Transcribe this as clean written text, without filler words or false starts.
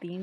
3